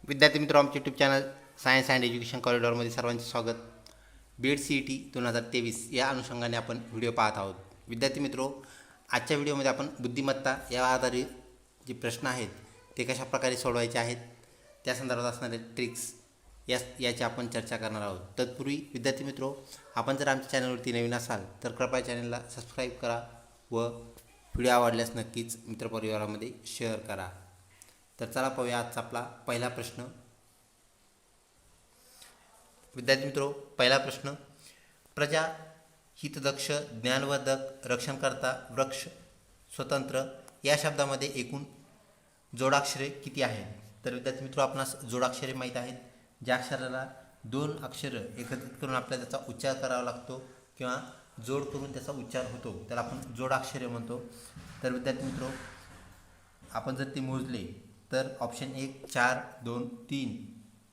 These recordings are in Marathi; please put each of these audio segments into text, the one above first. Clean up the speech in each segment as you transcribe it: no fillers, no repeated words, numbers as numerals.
विद्यार्थी मित्रों, आमचे YouTube channel science and education कॉरिडॉरमध्ये सर्वांचे स्वागत. बीएड CET 2023 या अनुषंगाने आपण व्हिडिओ पाहत आहोत. विद्यार्थी मित्रों, आजच्या व्हिडिओमध्ये आपण बुद्धिमत्ता या आधारित जे प्रश्न आहेत ते कशा प्रकारे सोडवायचे आहेत त्या संदर्भात असणारे ट्रिक्स याची आपण चर्चा करणार आहोत. तत्पूर्वी विद्यार्थी मित्रों, आपण जर आमच्या चॅनलवरती नवीन असाल तर कृपया चॅनलला सबस्क्राईब करा व व्हिडिओ आवडल्यास नक्कीच मित्रपरिवारामध्ये शेअर करा. तर चला पाहूया आजचा आपला पहिला प्रश्न. विद्यार्थी मित्रों, पहिला प्रश्न, प्रजा हितदक्ष ज्ञानवर्धक रक्षणकर्ता वृक्ष स्वतंत्र या शब्दामध्ये एकूण जोडाक्षरे किती आहेत? तर विद्यार्थी मित्रों, आपणास जोडाक्षरे माहीत आहेत. ज्या अक्षराला दोन अक्षरं एकत्रित करून आपल्याला त्याचा उच्चार करावा लागतो किंवा जोड करून त्याचा उच्चार होतो त्याला आपण जोडाक्षरे म्हणतो. तर विद्यार्थी मित्रों, आपण जर ते मोजले तर ऑप्शन 1 4 2 3,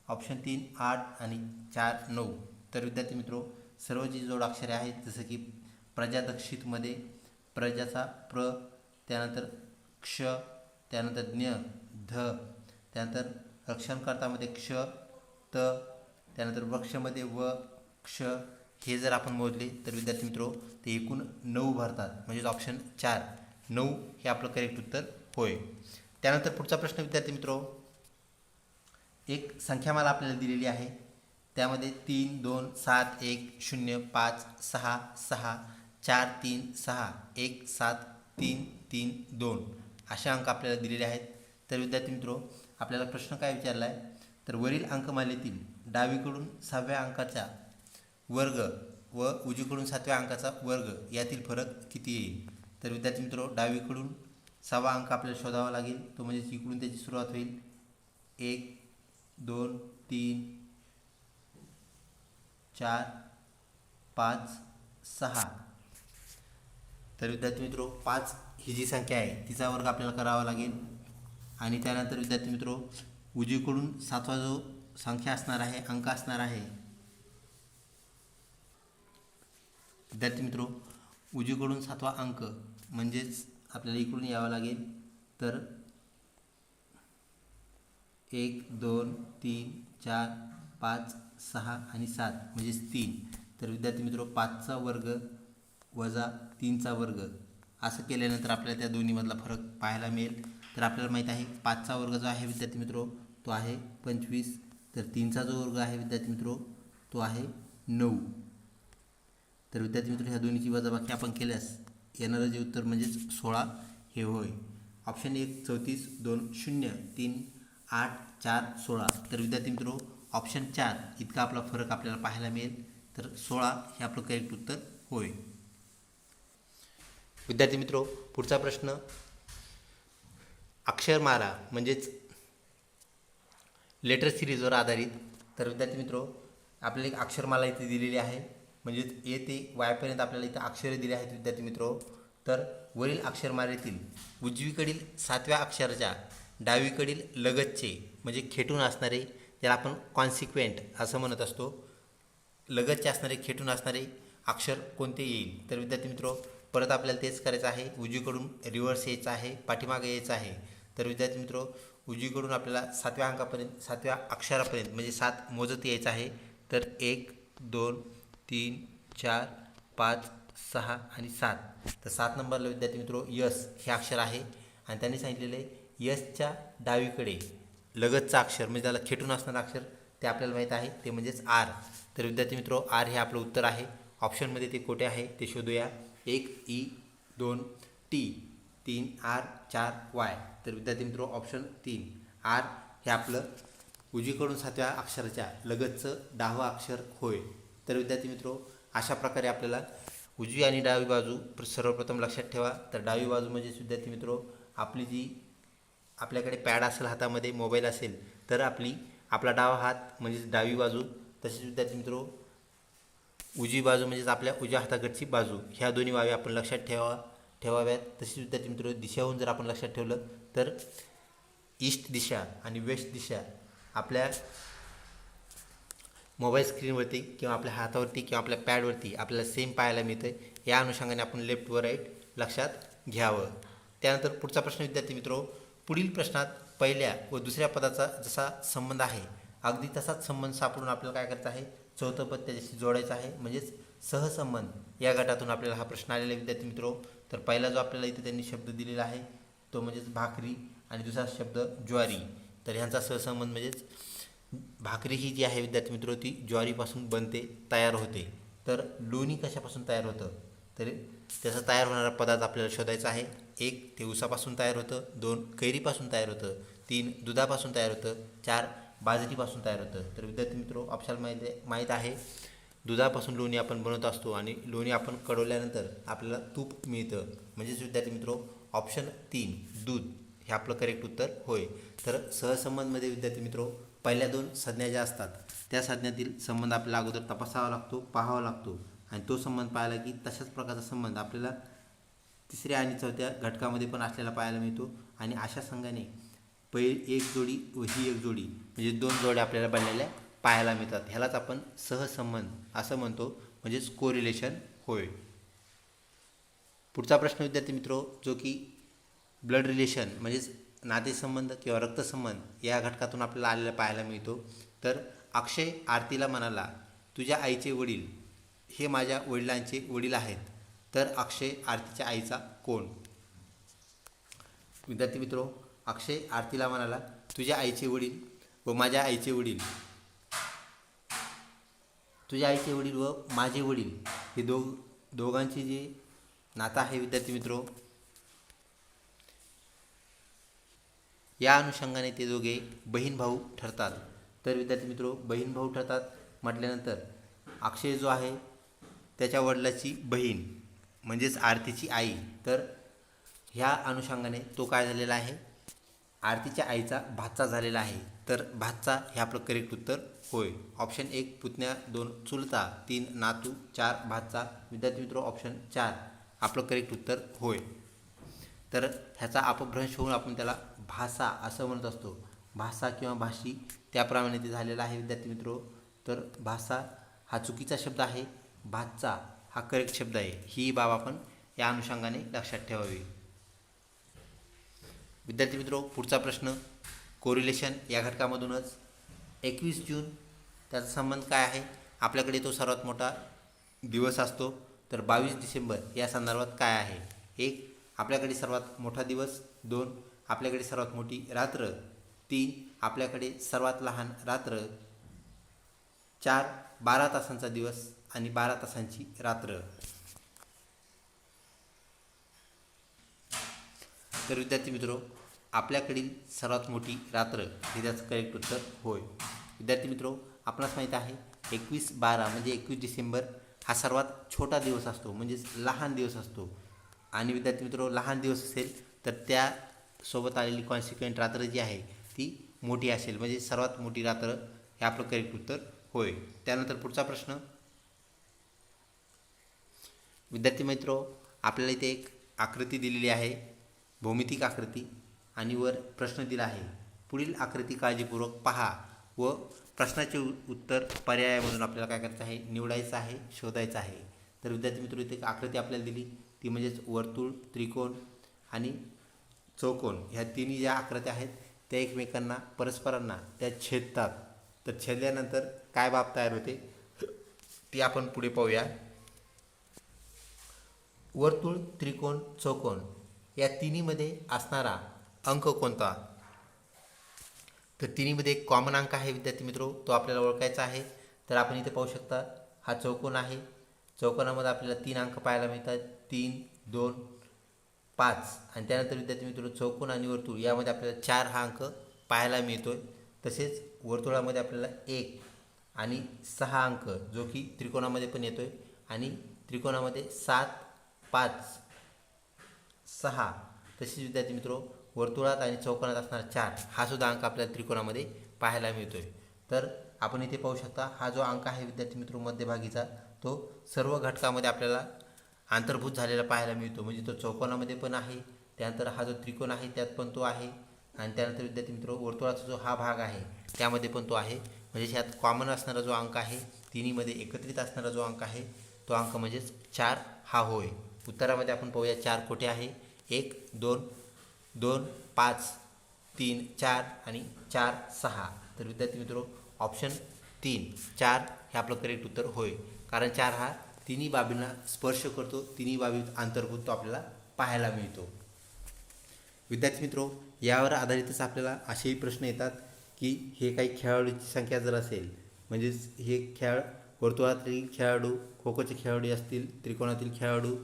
ऑप्शन 3 8 आणि 4 9. तर विद्यार्थी मित्रों, सर्व जी जोडाक्षरे आहेत जसं की प्रजादक्षितमध्ये प्रजाचा प्र, त्यानंतर क्ष, त्यानंतर ज्ञ ध, त्यानंतर रक्षणकर्तामध्ये क्ष त, त्यानंतर वृक्षमध्ये व क्ष, हे जर आपण मोजले तर विद्यार्थी मित्रों ते एकूण 9 भरतात. म्हणजेच ऑप्शन 4 9 हे आपलं करेक्ट उत्तर होय. त्यानंतर पुढचा प्रश्न विद्यार्थी मित्रों, एक संख्यामाला आपल्याला दिलेली आहे. त्यामध्ये 3 2 7 1 0 5 6 6 4 3 6 1 7 3 3 2 असे अंक आपल्याला दिलेले आहेत. तर विद्यार्थी मित्रों, आपल्याला प्रश्न काय विचारला आहे तर वरील अंकमालेतील डावीकडून 6व्या अंकाचा वर्ग व उजवीकडून 7व्या अंकाचा वर्ग यातील फरक किती येईल? तर विद्यार्थी मित्रों, डावीकडून 6वा अंक आपल्याला शोधावा लागेल. तो म्हणजे इकडून त्याची सुरुवात होईल 1 2 3 4 5 6. तर विद्यार्थी मित्रों, 5 ही जी संख्या आहे तिचा वर्ग आपल्याला करावा लागेल. आणि त्यानंतर विद्यार्थी मित्रों, उजवीकडून 7वा जो संख्या असणार आहे अंक असणार आहे विद्यार्थी मित्रों, उजवीकडून 7वा अंक म्हणजेच आपल्याला इकडून यावं लागेल. तर 1 2 3 4 5 6 आणि 7 म्हणजेच 3. तर विद्यार्थी मित्रों, 5चा वर्ग वजा 3चा वर्ग असं केल्यानंतर आपल्याला त्या दोन्हीमधला फरक पाहायला मिळेल. तर आपल्याला माहीत आहे 5चा वर्ग जो आहे विद्यार्थी मित्रों तो आहे 25. तर 3चा जो वर्ग आहे विद्यार्थी मित्रों तो आहे 9. तर विद्यार्थी मित्रों, ह्या दोन्हीची वजाबाकी आपण केल्यास येणारं जे उत्तर म्हणजेच 16 हे होय. ऑप्शन 1 34 2 0 3 8 4 16. तर विद्यार्थी मित्रों, ऑप्शन 4 इतका आपला फरक आपल्याला पाहायला मिळेल. तर 16 हे आपलं करेक्ट उत्तर होय. विद्यार्थी मित्रों, पुढचा प्रश्न, अक्षरमाला म्हणजेच लेटर सिरीजवर आधारित. तर विद्यार्थी मित्रों, आपल्याला एक अक्षरमाला इथे दिलेली आहे. म्हणजेच ए ते वायपर्यंत आपल्याला इथं अक्षरे दिली आहेत विद्यार्थी मित्रों. तर वरील अक्षरमालेतील उजवीकडील 7व्या अक्षराच्या डावीकडील लगतचे म्हणजे खेटून असणारे, ज्याला आपण कॉन्सिक्वेंट असं म्हणत असतो, लगतचे असणारे खेटून असणारे अक्षर कोणते येईल? तर विद्यार्थी मित्रों, परत आपल्याला तेच करायचं आहे. उजवीकडून रिव्हर्स यायचं आहे, पाठीमागे यायचं आहे. तर विद्यार्थी मित्रों, उजवीकडून आपल्याला 7व्या अंकापर्यंत 7व्या अक्षरापर्यंत म्हणजे 7 मोजत यायचं आहे. तर 1 2 3 4 5 6 आणि 7. तर 7 नंबरला विद्यार्थी मित्रों यस हे अक्षर आहे. आणि त्यांनी सांगितलेलं आहे यसच्या डावीकडे लगतचं अक्षर म्हणजे त्याला खेटून असणारं अक्षर ते आपल्याला माहीत आहे, ते म्हणजेच आर. तर विद्यार्थी मित्रों, आर हे आपलं उत्तर आहे. ऑप्शनमध्ये ते कोठे आहे ते शोधूया. 1 ई 2 टी 3 आर 4 वाय. तर विद्यार्थी मित्रों, ऑप्शन 3 आर हे आपलं उजवीकडून 7व्या अक्षराच्या लगतचं 10वं अक्षर होय. तर विद्यार्थी मित्रों, अशा प्रकारे आपल्याला उजवी आणि डावी बाजू सर्वप्रथम लक्षात ठेवा. तर डावी बाजू म्हणजेच विद्यार्थी मित्रों आपली जी आपल्याकडे पॅड असेल हातामध्ये, मोबाईल असेल तर आपला डावा हात म्हणजेच डावी बाजू. तसेच विद्यार्थी मित्रों उजवी बाजू म्हणजेच आपल्या उजव्या हाताकडची बाजू. ह्या दोन्ही बाबी आपण लक्षात ठेवाव्यात. तसेच विद्यार्थी मित्रों दिशाहून जर आपण लक्षात ठेवलं तर ईस्ट दिशा आणि वेस्ट दिशा आपल्या मोबाईल स्क्रीनवरती किंवा आपल्या हातावरती किंवा आपल्या पॅडवरती आपल्याला सेम पाहायला मिळतं. या अनुषंगाने आपण लेफ्ट व राईट लक्षात घ्यावं. त्यानंतर पुढचा प्रश्न विद्यार्थी मित्रों, पुढील प्रश्नात पहिल्या व दुसऱ्या पदाचा जसा संबंध आहे अगदी तसाच संबंध सापडून आपल्याला काय करायचं आहे, चौथं पद त्याच्याशी जोडायचं आहे, म्हणजेच सहसंबंध या गटातून आपल्याला हा प्रश्न आलेला आहे विद्यार्थी मित्रो. तर पहिला जो आपल्याला इथे त्यांनी शब्द दिलेला आहे तो म्हणजेच भाकरी आणि दुसरा शब्द ज्वारी. तर ह्यांचा सहसंबंध म्हणजेच भाकरी ही जी आहे विद्यार्थी मित्रो ती ज्वारीपासून बनते, तयार होते. तर लोणी कशापासून तयार होतं, तर त्याचा तयार होणारा पदार्थ आपल्याला शोधायचा आहे. 1 ते ऊसापासून तयार होतं, 2 कैरीपासून तयार होतं, 3 दुधापासून तयार होतं, 4 बाजरीपासून तयार होतं. तर विद्यार्थी मित्रो आपल्याला माहीत आहे दुधापासून लोणी आपण बनवत असतो आणि लोणी आपण कढवल्यानंतर आपल्याला तूप मिळतं. म्हणजेच विद्यार्थी मित्रो ऑप्शन 3 दूध हे आपलं करेक्ट उत्तर होय. तर सहसंबंधमध्ये विद्यार्थी मित्रो पहिल्या 2 संज्ञा ज्या असतात त्या संज्ञातील संबंध आपल्याला अगोदर तपासावा लागतो, पाहावा लागतो आणि तो संबंध पाहिला की तशाच प्रकारचा संबंध आपल्याला तिसऱ्या आणि चौथ्या घटकामध्ये पण असलेला पाहायला मिळतो. आणि अशा संघाने एक जोडी व ही एक जोडी म्हणजे 2 जोड्या आपल्याला बनलेल्या पाहायला मिळतात. ह्यालाच आपण सहसंबंध असं म्हणतो, म्हणजेच कोरिलेशन होय. पुढचा प्रश्न विद्यार्थी मित्रो जो की ब्लड रिलेशन म्हणजेच नातेसंबंध किंवा रक्तसंबंध या घटकातून आपल्याला आलेला पाहायला मिळतो. तर अक्षय आरतीला म्हणाला, तुझ्या आईचे वडील हे माझ्या वडिलांचे वडील आहेत. तर अक्षय आरतीच्या आईचा कोण? विद्यार्थी मित्रो अक्षय आरतीला म्हणाला, तुझ्या आईचे वडील व माझ्या आईचे वडील, तुझ्या आईचे वडील व माझे वडील हे दोघांचे जे नातं आहे विद्यार्थी मित्रो या अनुषंगाने ते दोघे बहीण भाऊ ठरतात. तर विद्यार्थी मित्रो बहीण भाऊ ठरतात म्हटल्यानंतर अक्षय जो आहे त्याच्या वडिलाची बहीण म्हणजेच आरतीची आई, तर ह्या अनुषंगाने तो काय झालेला आहे, आरतीच्या आईचा भाचा झालेला आहे. तर भाचा हे आपलं करेक्ट उत्तर होय. ऑप्शन 1 पुतण्या, 2 चुलता, 3 नातू, 4 भाचा. विद्यार्थी मित्रो ऑप्शन 4 आपलं करेक्ट उत्तर होय. तर ह्याचा अपभ्रंश होऊन आपण त्याला भाषा असं म्हणत असतो, भाषा किंवा भाषी त्याप्रमाणे ते झालेला आहे विद्यार्थी मित्रो. तर भाषा हा चुकीचा शब्द आहे, भाचा हा करेक्ट शब्द आहे. ही बाब आपण या अनुषंगाने लक्षात ठेवावी. विद्यार्थी मित्रो पुढचा प्रश्न कोरिलेशन या घटकामधूनच 21 जून त्याचा संबंध काय आहे, आपल्याकडे तो सर्वात मोठा दिवस असतो. तर 22 डिसेंबर या संदर्भात काय आहे, 1 आपल्याकडे सर्वात मोठा दिवस, 2 आपल्याकडे सर्वात मोठी रात्र, 3 आपल्याकडे सर्वात लहान रात्र, 4 12 तासांचा दिवस आणि 12 तासांची रात्र. तर विद्यार्थी मित्रो आपल्याकडील सर्वात मोठी रात्र हे त्याचं करेक्ट उत्तर होय. विद्यार्थी मित्रो आपणास माहीत आहे 21/12 म्हणजे 21 डिसेंबर हा सर्वात छोटा दिवस असतो, म्हणजेच लहान दिवस असतो. आणि विद्यार्थी मित्रो लहान दिवस असेल तर त्यासोबत आलेली कॉन्सिक्वेंट रात्र जी आहे ती मोठी असेल, म्हणजे सर्वात मोठी रात्र हे आपलं करेक्ट उत्तर होय. त्यानंतर पुढचा प्रश्न विद्यार्थी मित्रो आपल्याला इथे एक आकृती दिलेली आहे, भौमितिक आकृती, आणि वर प्रश्न दिला आहे. पुढील आकृती काळजीपूर्वक पहा व प्रश्नाचे उत्तर पर्यायामधून आपल्याला काय करायचं आहे, निवडायचं आहे, शोधायचं आहे. तर विद्यार्थी मित्रो इथे एक आकृती आपल्याला दिली ती म्हणजेच वर्तुळ, त्रिकोण आणि चौकोन ह्या तिन्ही ज्या आकृत्या आहेत त्या एकमेकांना परस्परांना त्या छेदतात. तर छेदल्यानंतर काय बाब तयार होते ती आपण पुढे पाहूया. वर्तुळ, त्रिकोण, चौकोन या तिन्हीमध्ये असणारा अंक कोणता, तर तिन्हीमध्ये एक कॉमन अंक आहे विद्यार्थी मित्रो, तो आपल्याला ओळखायचा आहे. तर आपण इथे पाहू शकता हा चौकोन आहे, चौकोनामध्ये आपल्याला 3 अंक पाहायला मिळतात, 3, 2, 5. आणि त्यानंतर विद्यार्थी मित्रो चौकोन आणि वर्तुळ यामध्ये आपल्याला 4 हा अंक पाहायला मिळतोय. तसेच वर्तुळामध्ये आपल्याला 1 आणि 6 अंक जो की त्रिकोणामध्ये पण येतोय, आणि त्रिकोणामध्ये 7, 5, 6. तसेच विद्यार्थी मित्रो वर्तुळात आणि चौकोनात असणारा 4 हा सुद्धा अंक आपल्याला त्रिकोणामध्ये पाहायला मिळतोय. तर आपण इथे पाहू शकता हा जो अंक आहे विद्यार्थी मित्रो मध्यभागीचा तो सर्व घटकामध्ये आपल्याला अंतर्भूत झालेला पाहायला मिळतो, म्हणजे तो चौकोनामध्ये पण आहे, त्यानंतर हा जो त्रिकोण आहे त्यात पण तो आहे, आणि त्यानंतर विद्यार्थी मित्रो वर्तुळाचा जो हा भाग आहे त्यामध्ये पण तो आहे. म्हणजे ह्यात कॉमन असणारा जो अंक आहे, तिन्हीमध्ये एकत्रित असणारा जो अंक आहे तो अंक म्हणजेच 4 हा होय. उत्तरामध्ये आपण पाहूया 4 कुठे आहे, 1, 2, 2, 5, 3 4 आणि 4 6. तर विद्यार्थी मित्रो ऑप्शन 3 4 हे आपलं करेक्ट उत्तर होय, कारण 4 हा तिन्ही बाबींना स्पर्श करतो, तिन्ही बाबीत अंतर्भूत तो आपल्याला पाहायला मिळतो. विद्यार्थी मित्रो, यावर आधारितच आपल्याला असेही प्रश्न येतात की हे काही खेळाडूंची संख्या जर असेल, म्हणजेच हे वर्तुळातील खेळाडू, खो खोचे खेळाडू असतील, त्रिकोणातील खेळाडू,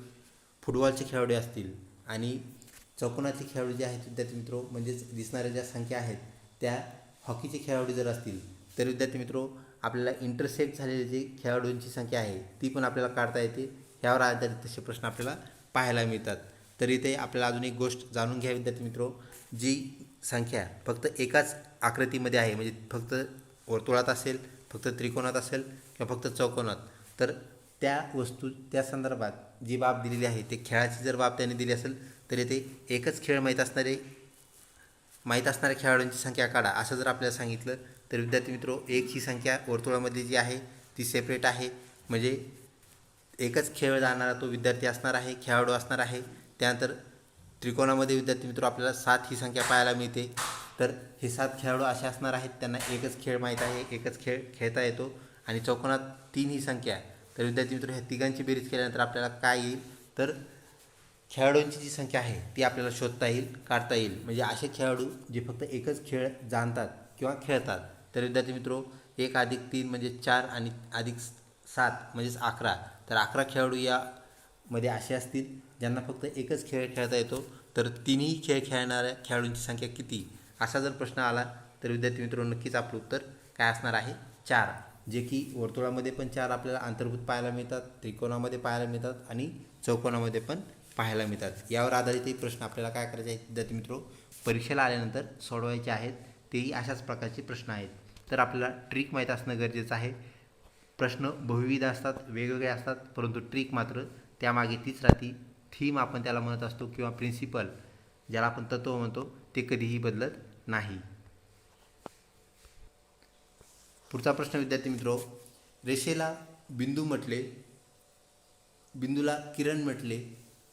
फुटबॉलचे खेळाडू असतील आणि चौकोनाचे खेळाडू जे आहेत विद्यार्थी मित्रो, म्हणजेच दिसणाऱ्या ज्या संख्या आहेत त्या हॉकीचे खेळाडू जर असतील, तर विद्यार्थी मित्रो आपल्याला इंटरसेक्ट झालेले जे खेळाडूंची संख्या आहे ती पण आपल्याला काढता येते. यावर आधारित तसे प्रश्न आपल्याला पाहायला मिळतात. तर इथे आपल्याला अजून एक गोष्ट जाणून घ्या विद्यार्थी मित्रो, जी संख्या फक्त एकाच आकृतीमध्ये आहे, म्हणजे फक्त वर्तुळात असेल, फक्त त्रिकोणात असेल किंवा फक्त चौकोनात, तर त्या वस्तू त्या संदर्भात जी बाब दिलेली आहे ते खेळाची जर बाब त्याने दिली असेल तर इथे एकच खेळ माहीत असणाऱ्या खेळाडूंची संख्या काढा असं जर आपल्याला सांगितलं तर विद्यार्थी मित्रो एक ही संख्या वर्तुळामध्ये जी आहे ती सेपरेट आहे, म्हणजे एकच खेळ जाणारा तो विद्यार्थी असणार आहे, खेळाडू असणार आहे. त्यानंतर त्रिकोणामध्ये विद्यार्थी मित्रो आपल्याला 7 ही संख्या पाहायला मिळते. तर हे 7 खेळाडू असे असणार आहेत, त्यांना एकच खेळ माहीत आहे, एकच खेळ खेळता येतो. आणि चौकोनात 3 ही संख्या, तर विद्यार्थी मित्रो ह्या तिघांची बेरीज केल्यानंतर आपल्याला काय येईल, तर खेळाडूंची जी संख्या आहे ती आपल्याला शोधता येईल, काढता येईल. म्हणजे असे खेळाडू जे फक्त एकच खेळ जाणतात किंवा खेळतात. तर विद्यार्थी मित्रो 1 अधिक 3 म्हणजे 4 आणि अधिक 7 म्हणजेच 11. तर 11 खेळाडू यामध्ये असे असतील ज्यांना फक्त एकच खेळ खेळता येतो. तर तिन्ही खेळ खेळणाऱ्या खेळाडूंची संख्या किती, असा जर प्रश्न आला तर विद्यार्थी मित्रो नक्कीच आपलं उत्तर काय असणार आहे, 4. जे की वर्तुळामध्ये पण 4 आपल्याला अंतर्भूत पाहायला मिळतात, त्रिकोणामध्ये पाहायला मिळतात आणि चौकोनामध्ये पण पाहायला मिळतात. यावर आधारितही प्रश्न आपल्याला काय करायचे आहेत विद्यार्थी मित्रो, परीक्षेला आल्यानंतर सोडवायचे आहेत. तेही अशाच प्रकारचे प्रश्न आहेत. तर आपल्याला ट्रिक माहीत असणं गरजेचं आहे. प्रश्न बहुविध असतात, वेगवेगळे असतात, परंतु ट्रिक मात्र त्यामागे तीच राहती. थीम आपण त्याला म्हणत असतो किंवा प्रिन्सिपल ज्याला आपण तत्त्व म्हणतो ते कधीही बदलत नाही. पुढचा प्रश्न विद्यार्थी मित्रो, रेषेला बिंदू म्हटले, बिंदूला किरण म्हटले,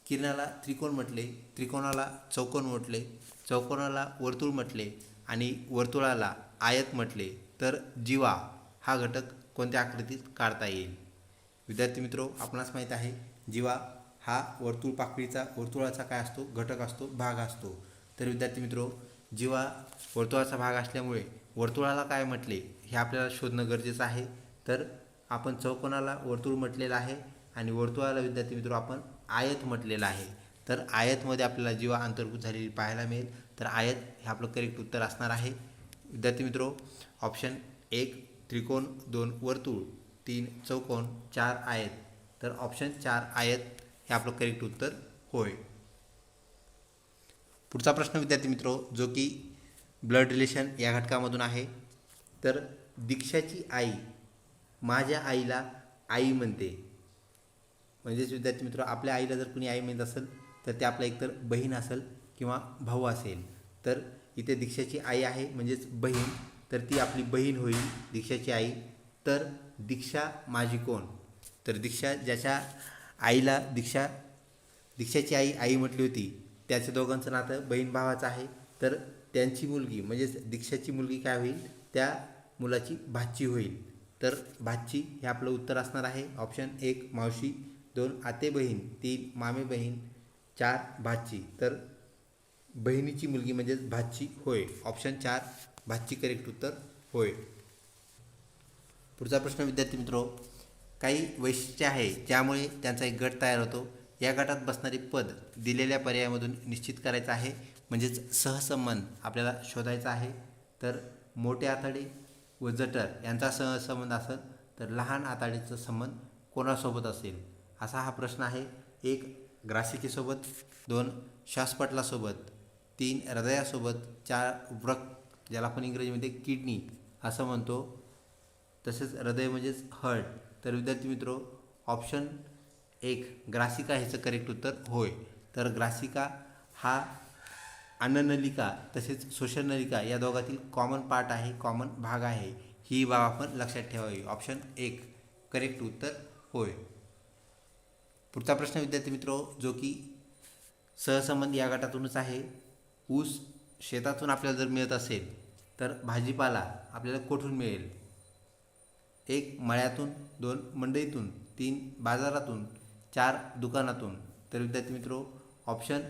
किरणाला त्रिकोण म्हटले, त्रिकोणाला चौकोन म्हटले, चौकोनाला वर्तुळ म्हटले आणि वर्तुळाला आयत म्हटले, तर जीवा हा घटक कोणत्या आकृतीत काढता येईल. विद्यार्थी मित्रो आपणास माहीत आहे जीवा हा वर्तुळाचा काय असतो, घटक असतो, भाग असतो. तर विद्यार्थी मित्रो जीवा वर्तुळाचा भाग असल्यामुळे वर्तुळाला काय म्हटले हे आपल्याला शोधणं गरजेचं आहे. तर आपण चौकोनाला वर्तुळ म्हटलेलं आहे आणि वर्तुळाला विद्यार्थी मित्रो आपण आयत म्हटलेलं आहे. तर आयतमध्ये आपल्याला जीवा अंतर्भूत झालेली पाहायला मिळेल. तर आयत हे आपलं करेक्ट उत्तर असणार आहे. विद्यार्थी मित्रो ऑप्शन 1 त्रिकोण, 2 वर्तुळ, 3 चौकोन, 4 आयत. तर ऑप्शन 4 आयत हे आपलं करेक्ट उत्तर होय. पुढचा प्रश्न विद्यार्थी मित्रो जो की ब्लड रिलेशन या घटकामधून आहे. तर दीक्षाची आई माझ्या आईला आई म्हणते. म्हणजेच विद्यार्थी मित्रो आपल्या आईला जर कुणी आई म्हणत असेल तर ते आपल्या एकतर बहीण असेल किंवा भाऊ असेल. तर इथे दीक्षाची आई आहे म्हणजेच बहीण, तर ती आपली बहीण होईल दीक्षाची आई. तर दीक्षा माझी कोण, तर दीक्षा ज्याच्या आईला दीक्षाची आई म्हटली होती त्याच्या दोघांचं नातं बहीण भावाचं आहे. तर त्यांची मुलगी म्हणजेच दीक्षाची मुलगी काय होईल, त्या मुलाची भाची होईल. तर भाची हे आपलं उत्तर असणार आहे. ऑप्शन 1 मावशी, 2 आते बहीण, 3 मामे बहीण, 4 भाची. तर बहिणीची मुलगी म्हणजेच भाची होय. ऑप्शन 4 भाची करेक्ट उत्तर होय. पुढचा प्रश्न विद्यार्थी मित्रो, काही वैशिष्ट्ये आहे ज्यामुळे त्यांचा एक गट तयार होतो. या गटात बसणारे पद दिलेल्या पर्यायामधून निश्चित करायचं आहे, म्हणजेच सहसंबंध आपल्याला शोधायचा आहे. तर मोठे आतडे व जठर यांचा सहसंबंध असेल तर लहान आतडेचा संबंध कोणासोबत असेल, असा हा प्रश्न आहे. 1 ग्रासिकेसोबत, 2 श्वासपटलासोबत, 3 हृदयासोबत, 4 वृक्क ज्याला आपण इंग्रजीमध्ये किडनी असं म्हणतो, तसेच हृदय म्हणजेच हार्ट. तर विद्यार्थी मित्रो ऑप्शन 1 ग्रासिका ह्याचं करेक्ट उत्तर होय. तर ग्रासिका हा अन्ननलिका तसेच श्वसननलिका या दोघातील कॉमन पार्ट आहे, कॉमन भाग आहे. ही बाब आपण लक्षात ठेवावी. ऑप्शन 1 करेक्ट उत्तर होय. पुढचा प्रश्न विद्यार्थी मित्रो जो की सहसंबंध या गटातूनच आहे. ऊस शेतातून आपल्याला जर मिळत असेल तर भाजीपाला आपल्याला कुठून मिळेल? 1 मळ्यातून, 2 मंडईतून, 3 बाजारातून, 4 दुकानातून. तर विद्यार्थी मित्रो ऑप्शन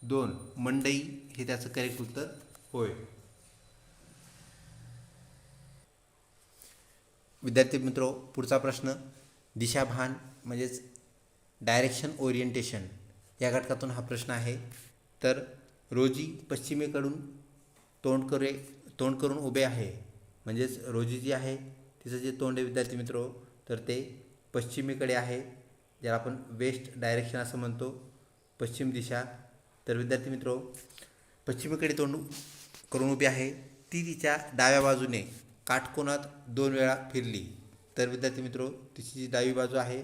2 मंडई हे त्याचं करेक्ट उत्तर होय. विद्यार्थी मित्रो पुढचा प्रश्न दिशाभान म्हणजेच डायरेक्शन ओरिएंटेशन या घटकातून हा प्रश्न आहे. तर रोजी पश्चिमेकडून तोंड करून उभे आहे, म्हणजेच रोजी जी आहे तिचं जे तोंड आहे विद्यार्थी मित्रो तर ते पश्चिमेकडे आहे, ज्याला आपण वेस्ट डायरेक्शन असं म्हणतो, पश्चिम दिशा. तर विद्यार्थी मित्रो पश्चिमेकडे तोंड करून उभी आहे, ती तिच्या डाव्या बाजूने काटकोनात 2 वेळा फिरली. तर विद्यार्थी मित्रो तिची जी डावी बाजू आहे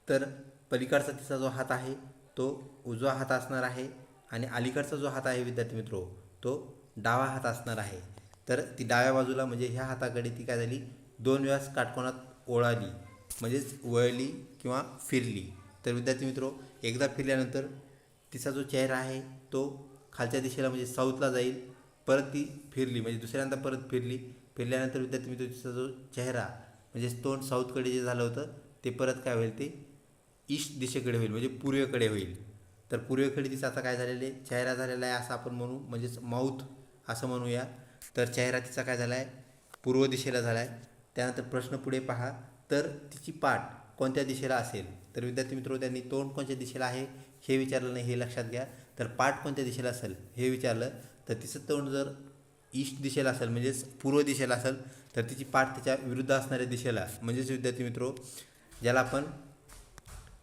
तर पलीकडचा तिचा जो हात आहे तो उजवा हात असणार आहे आणि अलीकडचा जो हात आहे विद्यार्थी मित्रो तो डावा हात असणार आहे. तर ती डाव्या बाजूला म्हणजे ह्या हाताकडे ती काय झाली 2 वेळा काटकोनात ओळाली म्हणजेच वळली किंवा फिरली. तर विद्यार्थी मित्रो एकदा फिरल्यानंतर तिचा जो चेहरा आहे तो खालच्या दिशेला म्हणजे साऊथला जाईल. परत ती फिरली म्हणजे दुसऱ्यांदा परत फिरल्यानंतर विद्यार्थी मित्रो तिचा जो चेहरा म्हणजे तोंड साऊथकडे जे झालं होतं ते परत काय होईल ते ईस्ट दिशेकडे होईल म्हणजे पूर्वेकडे होईल. तर पूर्वेकडे तिचा आता काय झालेलं आहे चेहरा झालेला आहे असं आपण म्हणू, म्हणजेच माऊथ असं म्हणूया. तर चेहरा तिचा काय झाला आहे पूर्व दिशेला झाला आहे. त्यानंतर प्रश्न पुढे पहा, तर तिची पाठ कोणत्या दिशेला असेल? तर विद्यार्थी मित्रो त्यांनी तोंड कोणत्या दिशेला आहे हे विचारलं नाही, हे लक्षात घ्या. तर पाठ कोणत्या दिशेला असेल हे विचारलं तर तिचं तोंड जर ईस्ट दिशेला असेल म्हणजेच पूर्व दिशेला असेल तर तिची पाठ त्याच्या विरुद्ध असणाऱ्या दिशेला म्हणजेच विद्यार्थी मित्रो ज्याला आपण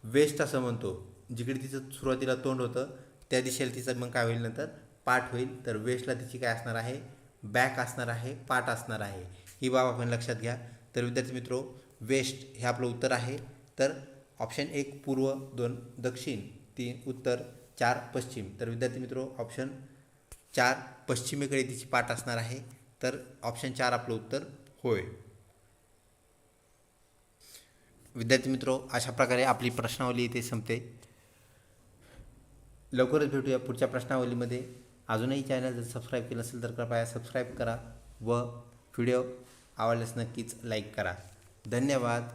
वेस्ट असं म्हणतो, जिकडे तिचं सुरुवातीला तोंड होतं त्या दिशेला तिचं मग काय होईल नंतर पाठ होईल. तर वेस्टला तिची काय असणार आहे बॅक असणार आहे, पाठ असणार आहे. ही बाब आपण लक्षात घ्या. तर विद्यार्थी मित्रो वेस्ट हे आपलं उत्तर आहे. तर ऑप्शन 1 पूर्व, 2 दक्षिण, 3 उत्तर, 4 पश्चिम. तर विद्यार्थी मित्रो ऑप्शन 4 पश्चिमेकडे तिची पाठ असणार आहे. तर ऑप्शन 4 आपलं उत्तर होय. विद्यार्थी मित्रो अशा प्रकारे आपली प्रश्नावली इथे संपते. लवकरच भेटूया पुढच्या प्रश्नावलीमध्ये. अजूनही चॅनल जर सबस्क्राईब केलं असेल तर कृपया सबस्क्राईब करा व व्हिडिओ आवडल्यास नक्कीच लाईक करा. धन्यवाद.